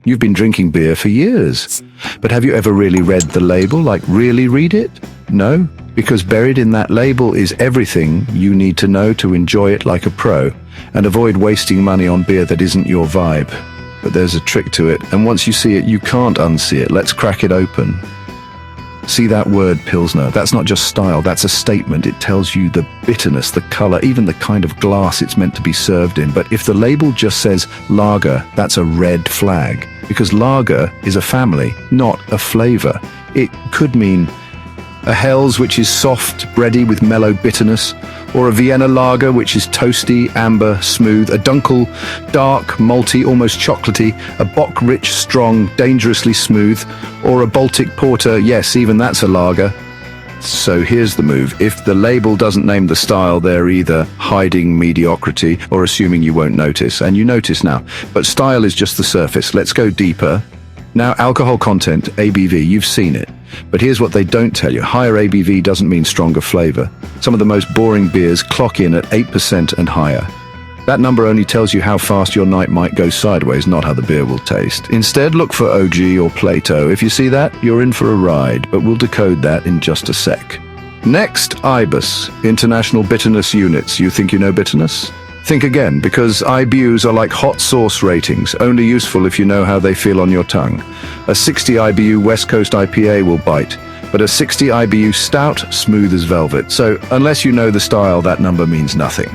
You've been drinking beer for years. But have you ever really read the label, like really read it? No, because buried in that label is everything you need to know to enjoy it like a pro and avoid wasting money on beer that isn't your vibe. But there's a trick to it, and once you see it, you can't unsee it. Let's crack it open. See that word Pilsner? That's not just style, that's a statement. It tells you the bitterness, the color, even the kind of glass it's meant to be served in. But if the label just says lager, that's a red flag, because lager is a family, not a flavor. It could mean a Helles, which is soft, bready with mellow bitterness, or a Vienna lager, which is toasty, amber, smooth, a Dunkel, dark, malty, almost chocolatey, a Bock, rich, strong, dangerously smooth, or a Baltic porter, yes, even that's a lager. So here's the move. If the label doesn't name the style, they're either hiding mediocrity or assuming you won't notice, and you notice now. But style is just the surface. Let's go deeper. Now, alcohol content, ABV, you've seen it. But here's what they don't tell you. Higher ABV doesn't mean stronger flavor. Some of the most boring beers clock in at 8% and higher. That number only tells you how fast your night might go sideways, not how the beer will taste. Instead, look for OG or Plato. If you see that, you're in for a ride, but we'll decode that in just a sec. Next, IBUs, International Bitterness Units. You think you know bitterness? Think again, because IBUs are like hot sauce ratings, only useful if you know how they feel on your tongue. A 60 IBU West Coast IPA will bite, but a 60 IBU stout, smooth as velvet. So unless you know the style, that number means nothing.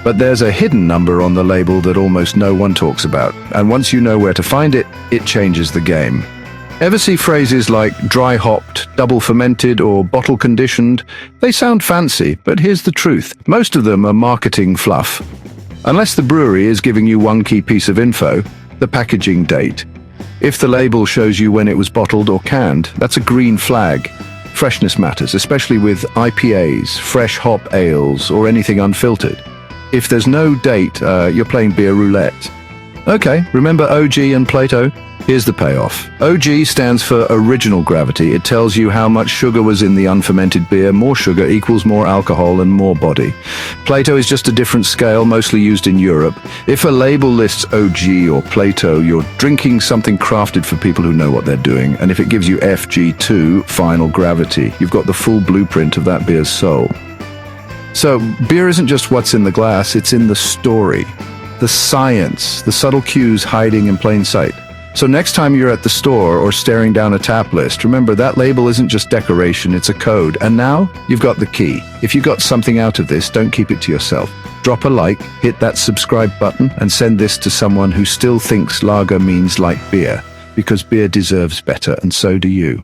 But there's a hidden number on the label that almost no one talks about, and once you know where to find it, it changes the game. Ever see phrases like dry hopped, double fermented, or bottle conditioned? They sound fancy, but here's the truth. Most of them are marketing fluff. Unless the brewery is giving you one key piece of info, the packaging date. If the label shows you when it was bottled or canned, that's a green flag. Freshness matters, especially with IPAs, fresh hop ales, or anything unfiltered. If there's no date, you're playing beer roulette. Okay, remember OG and Plato? Here's the payoff. OG stands for original gravity. It tells you how much sugar was in the unfermented beer. More sugar equals more alcohol and more body. Plato is just a different scale, mostly used in Europe. If a label lists OG or Plato, you're drinking something crafted for people who know what they're doing. And if it gives you FG2, final gravity, you've got the full blueprint of that beer's soul. So, beer isn't just what's in the glass, it's in the story, the science, the subtle cues hiding in plain sight. So next time you're at the store or staring down a tap list, remember that label isn't just decoration, it's a code. And now you've got the key. If you got something out of this, don't keep it to yourself. Drop a like, hit that subscribe button, and send this to someone who still thinks lager means like beer, because beer deserves better, and so do you.